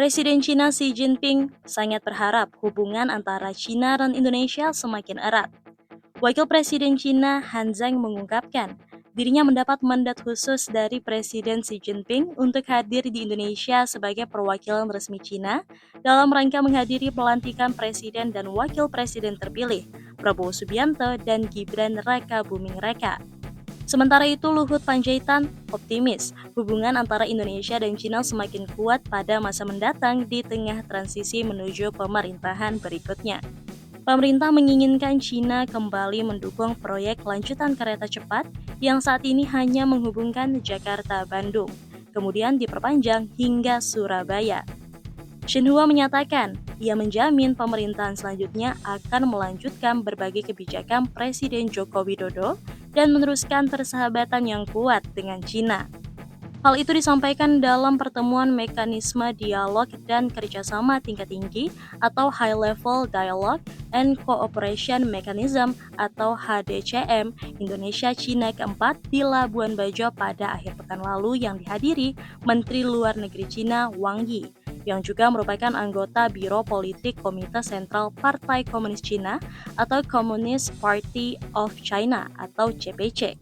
Presiden Cina Xi Jinping sangat berharap hubungan antara Cina dan Indonesia semakin erat. Wakil Presiden Cina Han Zheng mengungkapkan, dirinya mendapat mandat khusus dari Presiden Xi Jinping untuk hadir di Indonesia sebagai perwakilan resmi Cina dalam rangka menghadiri pelantikan Presiden dan Wakil Presiden terpilih, Prabowo Subianto dan Gibran Raka Buming Raka. Sementara itu, Luhut Panjaitan optimis hubungan antara Indonesia dan Cina semakin kuat pada masa mendatang di tengah transisi menuju pemerintahan berikutnya. Pemerintah menginginkan Cina kembali mendukung proyek lanjutan kereta cepat yang saat ini hanya menghubungkan Jakarta-Bandung, kemudian diperpanjang hingga Surabaya. Xinhua menyatakan, ia menjamin pemerintahan selanjutnya akan melanjutkan berbagai kebijakan Presiden Joko Widodo dan meneruskan persahabatan yang kuat dengan Cina. Hal itu disampaikan dalam pertemuan mekanisme dialog dan kerjasama tingkat tinggi atau High Level Dialogue and Cooperation Mechanism atau HDCM Indonesia-Cina keempat di Labuan Bajo pada akhir pekan lalu yang dihadiri Menteri Luar Negeri Cina Wang Yi, yang juga merupakan anggota Biro Politik Komite Sentral Partai Komunis Cina atau Communist Party of China atau CPC.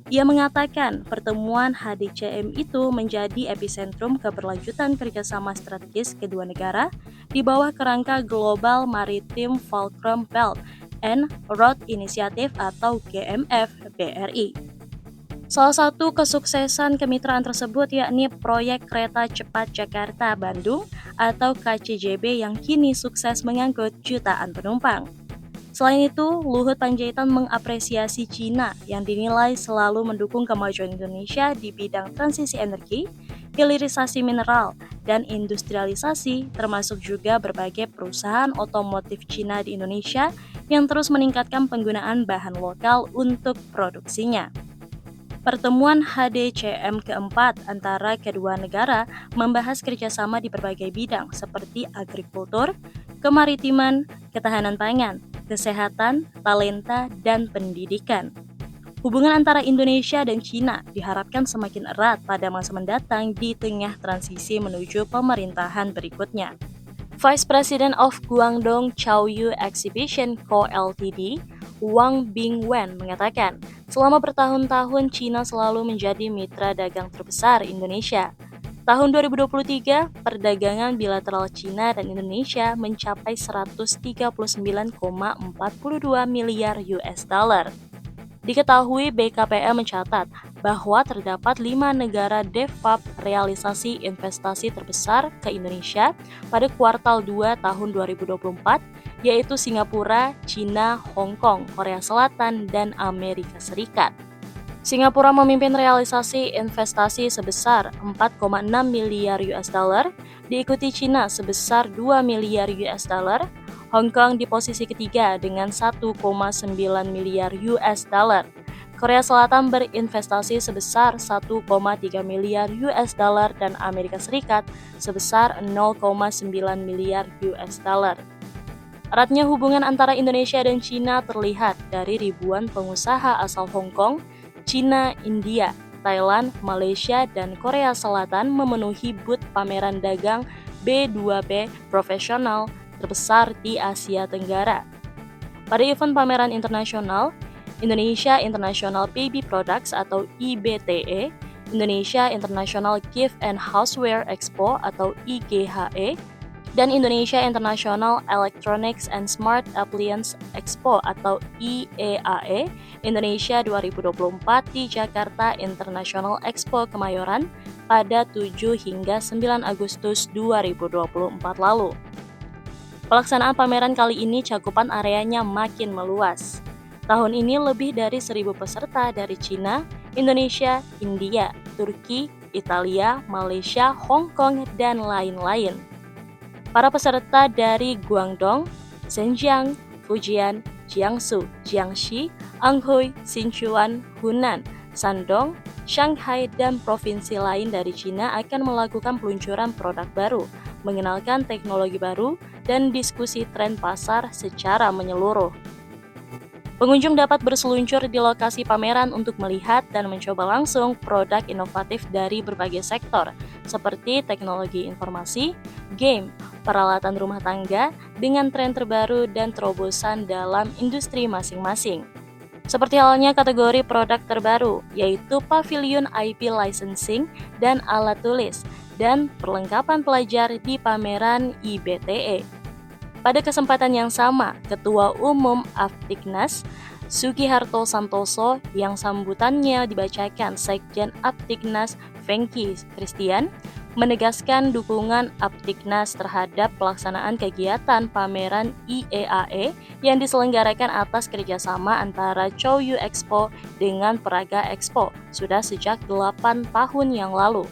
Ia mengatakan pertemuan HDCM itu menjadi epicentrum keberlanjutan kerjasama strategis kedua negara di bawah kerangka Global Maritime Fulcrum Belt and Road Initiative atau GMF BRI. Salah satu kesuksesan kemitraan tersebut yakni proyek kereta cepat Jakarta-Bandung atau KCJB yang kini sukses mengangkut jutaan penumpang. Selain itu, Luhut Panjaitan mengapresiasi Cina yang dinilai selalu mendukung kemajuan Indonesia di bidang transisi energi, hilirisasi mineral, dan industrialisasi, termasuk juga berbagai perusahaan otomotif Cina di Indonesia yang terus meningkatkan penggunaan bahan lokal untuk produksinya. Pertemuan HDCM keempat antara kedua negara membahas kerjasama di berbagai bidang seperti agrikultur, kemaritiman, ketahanan pangan, kesehatan, talenta, dan pendidikan. Hubungan antara Indonesia dan Cina diharapkan semakin erat pada masa mendatang di tengah transisi menuju pemerintahan berikutnya. Vice President of Guangdong Chaoyu Exhibition Co. Ltd., Wang Bingwen mengatakan, selama bertahun-tahun Cina selalu menjadi mitra dagang terbesar Indonesia. Tahun 2023, perdagangan bilateral Cina dan Indonesia mencapai 139,42 miliar US dollar. Diketahui BKPM mencatat bahwa terdapat 5 negara devap realisasi investasi terbesar ke Indonesia pada kuartal 2 tahun 2024, yaitu Singapura, China, Hong Kong, Korea Selatan, dan Amerika Serikat. Singapura memimpin realisasi investasi sebesar 4,6 miliar US dollar, diikuti China sebesar 2 miliar US dollar, Hong Kong di posisi ketiga dengan 1,9 miliar US dollar. Korea Selatan berinvestasi sebesar 1,3 miliar US dollar dan Amerika Serikat sebesar 0,9 miliar US dollar. Eratnya hubungan antara Indonesia dan Cina terlihat dari ribuan pengusaha asal Hong Kong, Cina, India, Thailand, Malaysia, dan Korea Selatan memenuhi booth pameran dagang B2B profesional terbesar di Asia Tenggara. Pada event pameran internasional, Indonesia International Baby Products atau IBTE, Indonesia International Gift and Houseware Expo atau IGHE, dan Indonesia International Electronics and Smart Appliance Expo atau IEAE Indonesia 2024 di Jakarta International Expo Kemayoran pada 7 hingga 9 Agustus 2024 lalu. Pelaksanaan pameran kali ini cakupan areanya makin meluas. Tahun ini lebih dari 1.000 peserta dari Cina, Indonesia, India, Turki, Italia, Malaysia, Hong Kong, dan lain-lain. Para peserta dari Guangdong, Zhejiang, Fujian, Jiangsu, Jiangxi, Anhui, Sichuan, Hunan, Shandong, Shanghai, dan provinsi lain dari Cina akan melakukan peluncuran produk baru, mengenalkan teknologi baru, dan diskusi tren pasar secara menyeluruh. Pengunjung dapat berseluncur di lokasi pameran untuk melihat dan mencoba langsung produk inovatif dari berbagai sektor, seperti teknologi informasi, game, peralatan rumah tangga, dengan tren terbaru dan terobosan dalam industri masing-masing. Seperti halnya kategori produk terbaru, yaitu pavilion IP licensing dan alat tulis, dan perlengkapan pelajar di pameran IBTE. Pada kesempatan yang sama, Ketua Umum Aptiknas, Sugiharto Santoso, yang sambutannya dibacakan Sekjen Aptiknas Fengki Christian, menegaskan dukungan Aptiknas terhadap pelaksanaan kegiatan pameran IEAE yang diselenggarakan atas kerjasama antara Choyu Expo dengan Praga Expo sudah sejak 8 tahun yang lalu.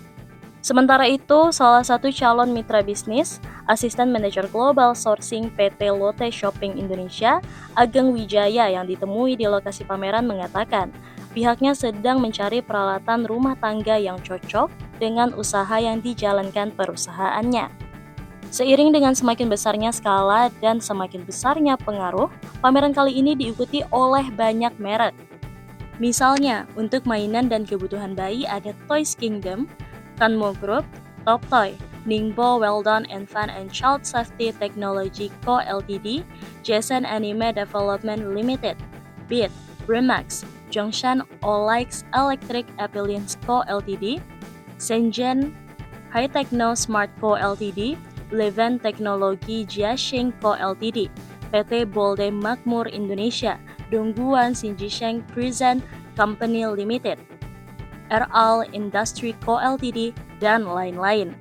Sementara itu, salah satu calon mitra bisnis, Asisten Manajer Global Sourcing PT Lotte Shopping Indonesia, Ageng Wijaya yang ditemui di lokasi pameran mengatakan, pihaknya sedang mencari peralatan rumah tangga yang cocok dengan usaha yang dijalankan perusahaannya. Seiring dengan semakin besarnya skala dan semakin besarnya pengaruh, pameran kali ini diikuti oleh banyak merek. Misalnya, untuk mainan dan kebutuhan bayi ada Toys Kingdom, Kanmo Group, Top Toy, Ningbo Weldon and Fun and Child Safety Technology Co. Ltd, Jason Anime Development Limited, Beat, Remax, Zhongshan Olix Electric Appliance Co. Ltd, Shenzhen High Techno Smart Co. Ltd, Leven Teknologi Jiaxing Co. Ltd, PT Bolde Makmur Indonesia, Dongguan Xinjiang Present Company Limited, RAL Industry Co. Ltd, dan lain-lain.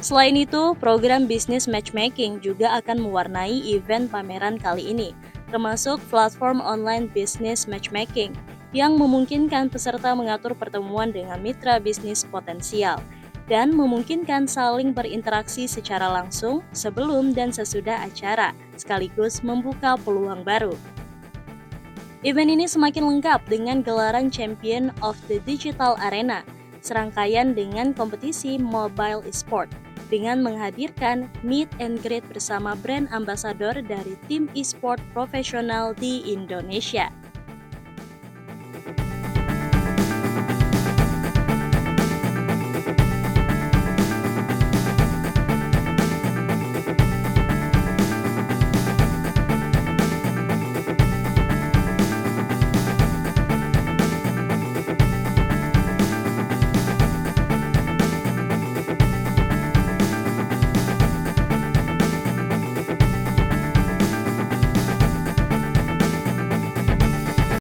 Selain itu, program bisnis matchmaking juga akan mewarnai event pameran kali ini, termasuk platform online business matchmaking yang memungkinkan peserta mengatur pertemuan dengan mitra bisnis potensial dan memungkinkan saling berinteraksi secara langsung sebelum dan sesudah acara, sekaligus membuka peluang baru. Event ini semakin lengkap dengan gelaran Champion of the Digital Arena, serangkaian dengan kompetisi mobile esport, dengan menghadirkan meet and greet bersama brand ambassador dari tim e-sport profesional di Indonesia.